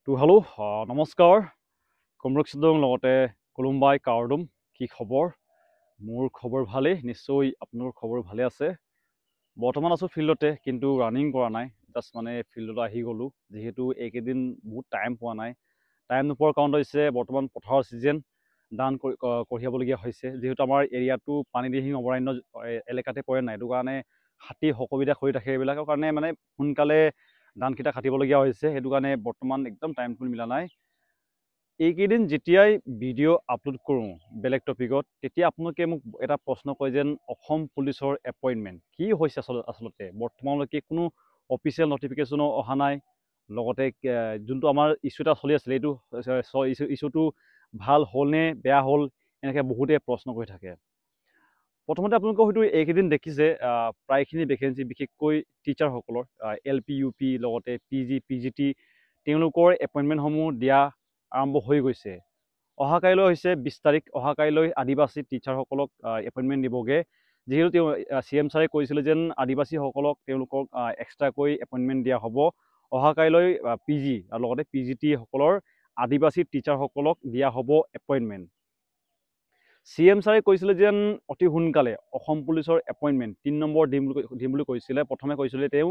Hello' নমস্কাৰ কমৰক সিদ্ধং লগতে কোলুম্বাই কাৰ্ডুম কি খবৰ মোৰ খবৰ ভালেই নিশ্চয় আপোনাৰ খবৰ ভালে আছে বৰ্তমান আছোঁ ফিল্ডতে কিন্তু ৰানিং কৰা নাই জাষ্ট মানে ফিল্ডত আহি গ'লোঁ যিহেতু এইকেইদিন বহুত টাইম পোৱা নাই টাইম নোপোৱাৰ কাৰণ হৈছে বৰ্তমান পথাৰৰ ছিজন ধান কঢ়িয়াবলগীয়া হৈছে যিহেতু আমাৰ এৰিয়াটো পানীদিহিং অভয়াৰণ্য এলেকাতে পৰে নাই সেইটো কাৰণে হাতী অসুবিধা কৰি থাকে এইবিলাকৰ কাৰণে মানে সোনকালে ধানকেইটা কাটিবলগীয়া হৈছে সেইটো কাৰণে বৰ্তমান একদম টাইমটো মিলা নাই এইকেইদিন যেতিয়াই ভিডিঅ' আপলোড কৰোঁ বেলেগ টপিকত তেতিয়া আপোনালোকে মোক এটা প্ৰশ্ন কয় যেন অসম পুলিচৰ এপইণ্টমেণ্ট কি হৈছে আচলতে বৰ্তমানলৈকে কোনো অফিচিয়েল নটিফিকেশ্যনো অহা নাই লগতে যোনটো আমাৰ ইছ্যু এটা চলি আছিলে এইটো ইছ্যুটো ভাল হ'লনে বেয়া হ'ল এনেকৈ বহুতে প্ৰশ্ন কৰি থাকে প্ৰথমতে আপোনালোকে হয়তো এইকেইদিন দেখিছে প্ৰায়খিনি ভেকেঞ্চি বিশেষকৈ টিচাৰসকলৰ LP UP লগতে PG PGT তেওঁলোকৰ এপইণ্টমেণ্টসমূহ দিয়া আৰম্ভ হৈ গৈছে অহাকাইলৈ হৈছে 20 তাৰিখ অহাকাইলৈ আদিবাসী টিচাৰসকলক এপইণ্টমেণ্ট দিবগৈ যিহেতু তেওঁ CM ছাৰে কৈছিলে যেন আদিবাসীসকলক তেওঁলোকক এক্সট্ৰাকৈ এপইণ্টমেণ্ট দিয়া হ'ব অহাকাইলৈ PG আৰু লগতে PGT সকলৰ আদিবাসী টিচাৰসকলক দিয়া হ'ব এপইণ্টমেণ্ট CM ছাৰে কৈছিলে যেন অতি সোনকালে অসম পুলিচৰ এপইণ্টমেণ্ট 3 নম্বৰ দিম বুলি কৈছিলে প্ৰথমে কৈছিলে তেওঁ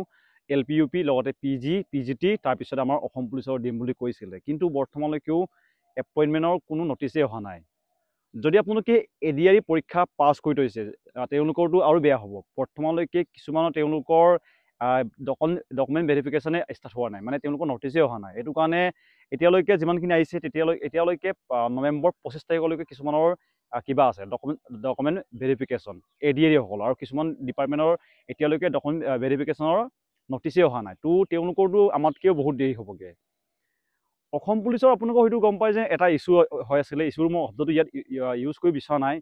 LP UP লগতে PG PGT তাৰপিছত আমাৰ অসম পুলিচৰ দিম বুলি কৈছিলে কিন্তু বৰ্তমানলৈকেও এপইণ্টমেণ্টৰ কোনো নটিচেই অহা নাই যদি আপোনালোকে ADRE পৰীক্ষা পাছ কৰি থৈছে তেওঁলোকৰটো আৰু বেয়া হ'ব বৰ্তমানলৈকে কিছুমানৰ তেওঁলোকৰ ডকুমেণ্ট ভেৰিফিকেশ্যনে ষ্টাৰ্ট হোৱা নাই মানে তেওঁলোকৰ নটিচেই অহা নাই এইটো কাৰণে এতিয়ালৈকে যিমানখিনি আহিছে এতিয়ালৈকে নৱেম্বৰ 25 তাৰিখলৈকে কিছুমানৰ কিবা আছে ডকুমেণ্ট ভেৰিফিকেশ্যন ADRE সকল আৰু কিছুমান ডিপাৰ্টমেণ্টৰ এতিয়ালৈকে ডকুমেণ্ট ভেৰিফিকেশ্যনৰ নটিচেই অহা নাই তো তেওঁলোকৰটো আমাতকৈও বহুত দেৰি হ'বগৈ অসম পুলিচৰ আপোনালোকে হয়তো গম পায় যে এটা ইছ্যু হৈ আছিলে ইছ্যুৰ মই শব্দটো ইয়াত ইউজ কৰি বিচৰা নাই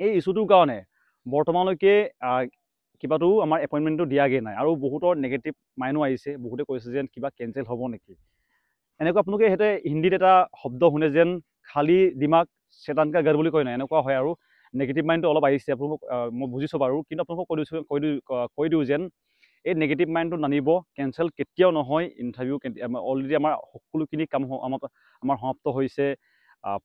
এই ইছ্যুটোৰ কাৰণে বৰ্তমানলৈকে কিবাটো আমাৰ এপইণ্টমেণ্টটো দিয়াগৈ নাই আৰু বহুতৰ নেগেটিভ মাইনো আহিছে বহুতে কৈছে যেন কিবা কেঞ্চেল হ'ব নেকি এনেকুৱা আপোনালোকে সিহঁতে হিন্দীত এটা শব্দ শুনে যেন খালী দিমাগ চেতান কা গৰ বুলি কয় নাই এনেকুৱা হয় আৰু নেগেটিভ মাইণ্ডটো অলপ আহিছে আপোনালোকক মই বুজিছোঁ বাৰু কিন্তু আপোনালোকক কৈ দিওঁ যেন এই নেগেটিভ মাইণ্ডটো নানিব কেঞ্চেল কেতিয়াও নহয় ইণ্টাৰভিউ অলৰেডি আমাৰ সকলোখিনি কাম আমাৰ সমাপ্ত হৈছে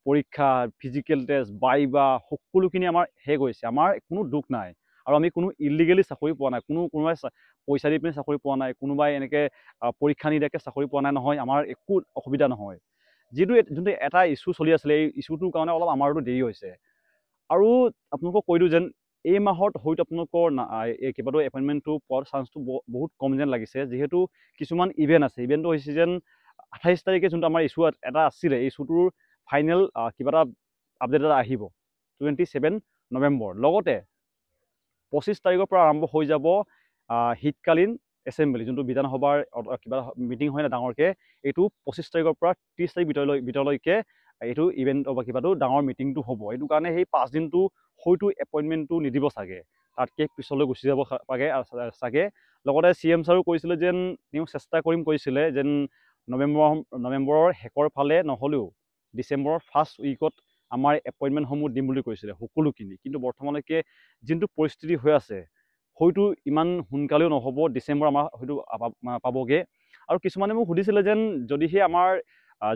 পৰীক্ষা ফিজিকেল টেষ্ট বাইবা সকলোখিনি আমাৰ শেষ হৈছে আমাৰ কোনো দুখ নাই আৰু আমি কোনো ইলিগেলি চাকৰি পোৱা নাই কোনোবাই পইচা দি পিনি চাকৰি পোৱা নাই কোনোবাই এনেকৈ পৰীক্ষা নিদিয়াকৈ চাকৰি পোৱা নাই নহয় আমাৰ একো অসুবিধা নহয় যোনটো এটা ইছ্যু চলি আছিলে এই ইছ্যুটোৰ কাৰণে অলপ আমাৰতো দেৰি হৈছে আৰু আপোনালোকক কৈ দিওঁ যেন এই মাহত হয়তো আপোনালোকৰ এই কিবাটো এপইণ্টমেণ্টটো পোৱাৰ চান্সটো বহুত কম যেন লাগিছে যিহেতু কিছুমান ইভেণ্ট আছে ইভেণ্টটো হৈছে যেন 28 তাৰিখে যোনটো আমাৰ ইছ্যু এটা আছিলে এই ইছ্যুটোৰ ফাইনেল কিবা এটা আপডেট এটা আহিব 27 নৱেম্বৰ লগতে 25 তাৰিখৰ পৰা আৰম্ভ হৈ যাব শীতকালীন এছেম্বলি যোনটো বিধানসভাৰ কিবা মিটিং হয় না ডাঙৰকৈ এইটো 25 তাৰিখৰ পৰা 30 তাৰিখ ভিতৰলৈকে এইটো ইভেণ্ট বা কিবাটো ডাঙৰ মিটিংটো হ'ব এইটো কাৰণে সেই 5 দিনটো হয়তো এপইণ্টমেণ্টটো নিদিব চাগে তাতকৈ পিছলৈ গুচি যাব চাগে লগতে CM ছাৰো কৈছিলে যেন তেওঁ চেষ্টা কৰিম কৈছিলে যেন নৱেম্বৰৰ শেষৰ ফালে নহ'লেও ডিচেম্বৰৰ ফাৰ্ষ্ট উইকত আমাৰ এপইণ্টমেণ্টসমূহ দিম বুলি কৈছিলে সকলোখিনি কিন্তু বৰ্তমানলৈকে যোনটো পৰিস্থিতি হৈ আছে হয়তো ইমান সোনকালেও নহ'ব ডিচেম্বৰ আমাৰ হয়তো পাবগৈ আৰু কিছুমানে মোক সুধিছিলে যেন যদিহে আমাৰ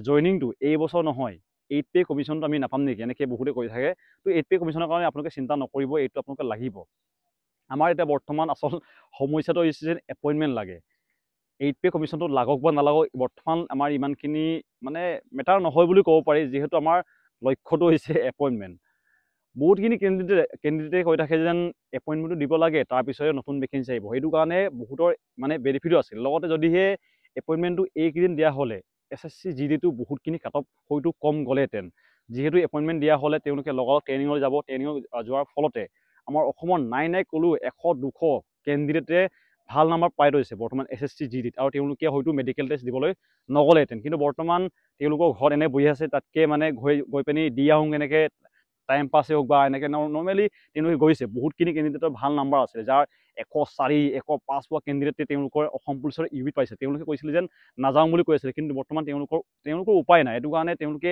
জইনিংটো এই বছৰ নহয় 8 পে কমিশ্যনটো আমি নাপাম নেকি এনেকৈ বহুতে কৈ থাকে তো 8 পে কমিশ্যনৰ কাৰণে আপোনালোকে চিন্তা নকৰিব এইটো আপোনালোকে লাগিব আমাৰ এতিয়া বৰ্তমান আচল সমস্যাটো হৈছে যেন এপইণ্টমেণ্ট লাগে 8 পে কমিশ্যনটো লাগক বা নালাগক বৰ্তমান আমাৰ ইমানখিনি মানে মেটাৰ নহয় বুলি ক'ব পাৰি যিহেতু আমাৰ লক্ষ্যটো হৈছে এপইণ্টমেণ্ট বহুতখিনি কেণ্ডিডেটে কৈ থাকে যেন এপইণ্টমেণ্টটো দিব লাগে তাৰপিছতে নতুন ভেকেঞ্চি আহিব সেইটো কাৰণে বহুতৰ মানে বেনিফিটো আছিল লগতে যদিহে এপইণ্টমেণ্টটো এইকেইদিন দিয়া হ'লে SSC GDটো বহুতখিনি কাট অফ হয়তো কম গ'লেহেঁতেন যিহেতু এপইণ্টমেণ্ট দিয়া হ'লে তেওঁলোকে লগত ট্ৰেইনিঙত যাব ট্ৰেইনিঙত যোৱাৰ ফলতে আমাৰ অসমৰ নাই ক'লেও 100-200 কেণ্ডিডেটে ভাল নাম্বাৰ পাই থৈছে বৰ্তমান SSC GDত আৰু তেওঁলোকে হয়তো মেডিকেল টেষ্ট দিবলৈ নগ'লেহেঁতেন কিন্তু বৰ্তমান তেওঁলোকৰ ঘৰত এনে বহি আছে তাতকৈ মানে গৈ পিনি দি আহোঁ এনেকৈ টাইম পাছে হওক বা এনেকৈ নৰ্মেলি তেওঁলোকে গৈছে বহুতখিনি কেণ্ডিডেটৰ ভাল নাম্বাৰ আছে যাৰ 104 105 পোৱা কেণ্ডিডেটে তেওঁলোকৰ অসম পুলিচৰ ইউবিত পাইছে তেওঁলোকে কৈছিলে যেন নাযাওঁ বুলি কৈ আছিলে কিন্তু বৰ্তমান তেওঁলোকৰ উপায় নাই এইটো কাৰণে তেওঁলোকে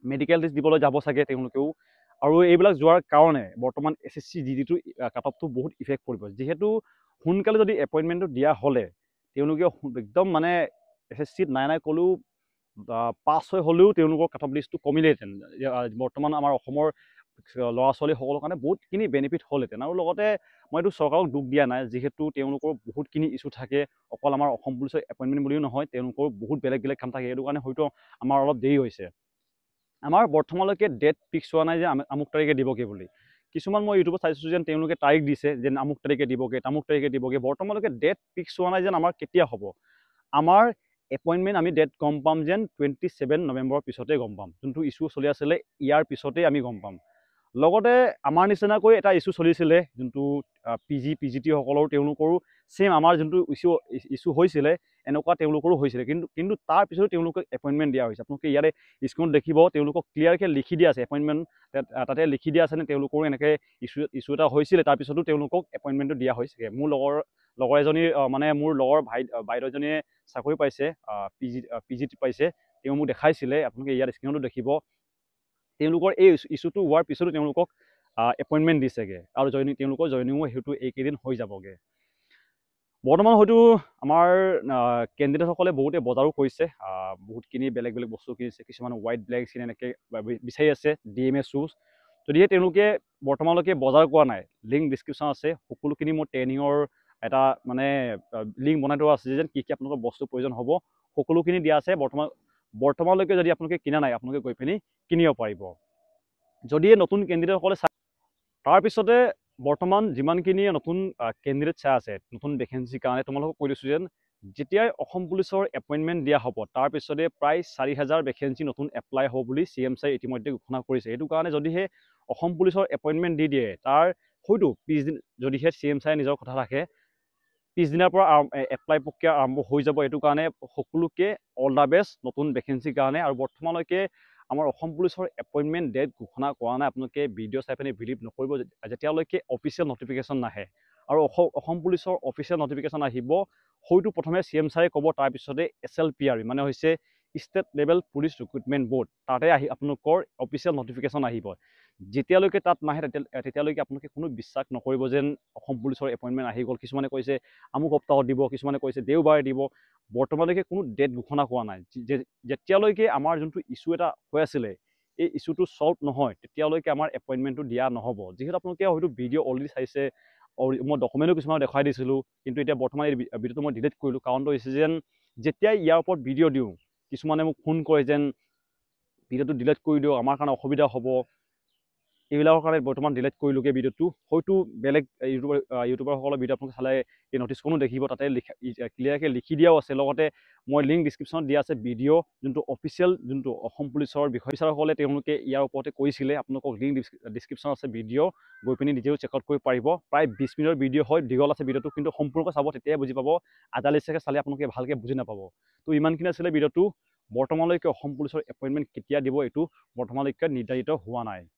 মেডিকেল টেষ্ট দিবলৈ যাব চাগে তেওঁলোকেও আৰু এইবিলাক যোৱাৰ কাৰণে বৰ্তমান SSC GDটো কাট অফটো বহুত ইফেক্ট পৰিব যিহেতু সোনকালে যদি এপইণ্টমেণ্টটো দিয়া হ'লে তেওঁলোকে একদম মানে SSCত নাই ক'লেও 5-6 হ'লেও তেওঁলোকৰ কাট অফ লিষ্টটো কমিলেহেঁতেন। বৰ্তমান আমাৰ অসমৰ ল'ৰা ছোৱালীসকলৰ কাৰণে বহুতখিনি বেনিফিট হ'লহেঁতেন। আৰু লগতে মই এইটো চৰকাৰক দুখ দিয়া নাই, যিহেতু তেওঁলোকৰ বহুতখিনি ইছ্যু থাকে, অকল আমাৰ অসম পুলিচৰ এপইণ্টমেণ্ট বুলিও নহয়, তেওঁলোকৰ বহুত বেলেগ বেলেগ কাম থাকে। সেইটো কাৰণে হয়তো আমাৰ অলপ দেৰি হৈছে। আমাৰ বৰ্তমানলৈকে ডেট ফিক্স হোৱা নাই যে আমুক তাৰিখে দিবগৈ বুলি। কিছুমান মই ইউটিউবত চাইছোঁ যেন তেওঁলোকে তাৰিখ দিছে, যেন আমুক তাৰিখে দিবগৈ, তামুক তাৰিখে দিবগৈ। বৰ্তমানলৈকে ডেট ফিক্স হোৱা নাই যেন আমাৰ কেতিয়া হ'ব। আমাৰ এপইণ্টমেণ্ট আমি ডেট গম পাম যেন 27 নৱেম্বৰৰ পিছতে গম পাম। যোনটো ইছ্যু চলি আছিলে ইয়াৰ পিছতেই আমি গম পাম। লগতে আমাৰ নিচিনাকৈ এটা ইছ্যু চলিছিলে, যোনটো PGT সকলৰ, তেওঁলোকৰো ছেইম আমাৰ যোনটো ইছ্যু হৈছিলে এনেকুৱা তেওঁলোকৰো হৈছিলে। কিন্তু তাৰ পিছতো তেওঁলোকক এপইণ্টমেণ্ট দিয়া হৈছে। আপোনালোকে ইয়াতে স্ক্ৰীনত দেখিব, তেওঁলোকক ক্লিয়াৰকৈ লিখি দিয়া আছে এপইণ্টমেণ্ট, তাতে লিখি দিয়া আছে নে তেওঁলোকৰো এনেকৈ ইছ্যু এটা হৈছিলে, তাৰপিছতো তেওঁলোকক এপইণ্টমেণ্টটো দিয়া হৈছেগৈ। মোৰ লগৰ এজনীৰ মানে মোৰ লগৰ বাইদেউ এজনীয়ে চাকৰি পাইছে, PGT পাইছে, তেওঁ মোক দেখাইছিলে। আপোনালোকে ইয়াত স্ক্ৰীনতো দেখিব, তেওঁলোকৰ এই ইছ্যুটো হোৱাৰ পিছতো তেওঁলোকক এপইণ্টমেণ্ট দিছেগৈ, আৰু তেওঁলোকৰ জইনিঙো সেইটো এইকেইদিন হৈ যাবগৈ। বৰ্তমান হয়তো আমাৰ কেণ্ডিডেটসকলে বহুতে বজাৰো কৰিছে, বহুতখিনি বেলেগ বেলেগ বস্তু কিনিছে। কিছুমান হোৱাইট ব্লেক স্কিন এনেকৈ বিচাৰি আছে, DMA শ্বুজ। যদিহে তেওঁলোকে বৰ্তমানলৈকে বজাৰ কৰা নাই, লিংক ডিছক্ৰিপশ্যন আছে। সকলোখিনি মোৰ ট্ৰেইনিঙৰ এটা মানে লিংক বনাই থোৱা আছে, যেন কি কি আপোনালোকৰ বস্তু প্ৰয়োজন হ'ব, সকলোখিনি দিয়া আছে। বৰ্তমানলৈকে যদি আপোনালোকে কিনা নাই, আপোনালোকে গৈ পিনি কিনিব পাৰিব। যদিহে নতুন কেণ্ডিডেটসকলে তাৰপিছতে বৰ্তমান যিমানখিনি নতুন কেণ্ডিডেট চাই আছে নতুন ভেকেঞ্চিৰ কাৰণে, তোমালোকক কৈ দিছোঁ যেন যেতিয়াই অসম পুলিচৰ এপইণ্টমেণ্ট দিয়া হ'ব, তাৰপিছতে প্ৰায় 4000 ভেকেঞ্চি নতুন এপ্লাই হ'ব বুলি CM ছাৰে ইতিমধ্যে ঘোষণা কৰিছে। সেইটো কাৰণে যদিহে অসম পুলিচৰ এপইণ্টমেণ্ট দি দিয়ে, তাৰ হয়তো পিছদিন যদিহে CM ছাৰে নিজৰ কথা ৰাখে, পিছদিনাৰ পৰা এপ্লাই প্ৰক্ৰিয়া আৰম্ভ হৈ যাব। এইটো কাৰণে সকলোকে অল দ্য বেষ্ট নতুন ভেকেঞ্চিৰ কাৰণে। আৰু বৰ্তমানলৈকে আমাৰ অসম পুলিচৰ এপইণ্টমেণ্ট ডেট ঘোষণা কৰা নাই। আপোনালোকে ভিডিঅ' চাই পিনি বিলিভ নকৰিব যেতিয়ালৈকে অফিচিয়েল নটিফিকেশ্যন নাহে। আৰু অসম পুলিচৰ অফিচিয়েল নটিফিকেশ্যন আহিব, হয়তো প্ৰথমে CM ছাৰে ক'ব, তাৰপিছতে SLPRB মানে হৈছে state level police recruitment board, তাতে আপোনালোকৰ অফিচিয়েল নটিফিকেশ্যন আহিব। যেতিয়ালৈকে তাত নাহে তেতিয়ালৈকে আপোনালোকে কোনো বিশ্বাস নকৰিব যেন অসম পুলিচৰ এপইণ্টমেণ্ট আহি গ'ল। কিছুমানে কৈছে আমুক সপ্তাহত দিব, কিছুমানে কৈছে দেওবাৰে দিব। বৰ্তমানলৈকে কোনো ডেট ঘোষণা কৰা নাই। যেতিয়ালৈকে আমাৰ যোনটো ইছ্যু এটা হৈ আছিলে, এই ইছ্যুটো ছল্ভ নহয়, তেতিয়ালৈকে আমাৰ এপইণ্টমেণ্টটো দিয়া নহ'ব। যিহেতু আপোনালোকে হয়তো ভিডিঅ' অলৰেডি চাইছে, মই ডকুমেণ্টো কিছুমান দেখাই দিছিলোঁ, কিন্তু এতিয়া বৰ্তমান এই ভিডিঅ'টো মই ডিলিট কৰিলোঁ। কাৰণটো হৈছে যেন যেতিয়াই ইয়াৰ ওপৰত ভিডিঅ' দিওঁ, কিছুমানে মোক ফোন কৰে যেন ভিডিঅ'টো ডিলিট কৰি দিওঁ, আমাৰ কাৰণে অসুবিধা হ'ব। এইবিলাকৰ কাৰণে বৰ্তমান ডিলিট কৰিলোঁগৈ ভিডিঅ'টো। হয়তো বেলেগ ইউটিউবাৰসকলৰ ভিডিঅ' আপোনালোকে চালে এই নটিছখনো দেখিব, তাতে ক্লিয়াৰকৈ লিখি দিয়াও আছে। লগতে মই লিংক ডিছক্ৰিপশ্যনত দিয়া আছে ভিডিঅ', যোনটো অফিচিয়েল যোনটো অসম পুলিচৰ বিষয়বিচাৰকসকলে তেওঁলোকে ইয়াৰ ওপৰতে কৈছিলে। আপোনালোকক লিংক ডিছক্ৰিপশ্যন আছে ভিডিঅ', গৈ পিনি নিজেও চেকআউট কৰিব পাৰিব। প্ৰায় 20 মিনিটৰ ভিডিঅ' হয়, দীঘল আছে ভিডিঅ'টো, কিন্তু সম্পূৰ্ণকৈ চাব, তেতিয়াই বুজি পাব। আদালিচাকৈ চালে আপোনালোকে ভালকৈ বুজি নাপাব। তো ইমানখিনি আছিলে ভিডিঅ'টো। বৰ্তমানলৈকে অসম পুলিচৰ এপইণ্টমেণ্ট কেতিয়া দিব, এইটো বৰ্তমানলৈকে নিৰ্ধাৰিত হোৱা নাই।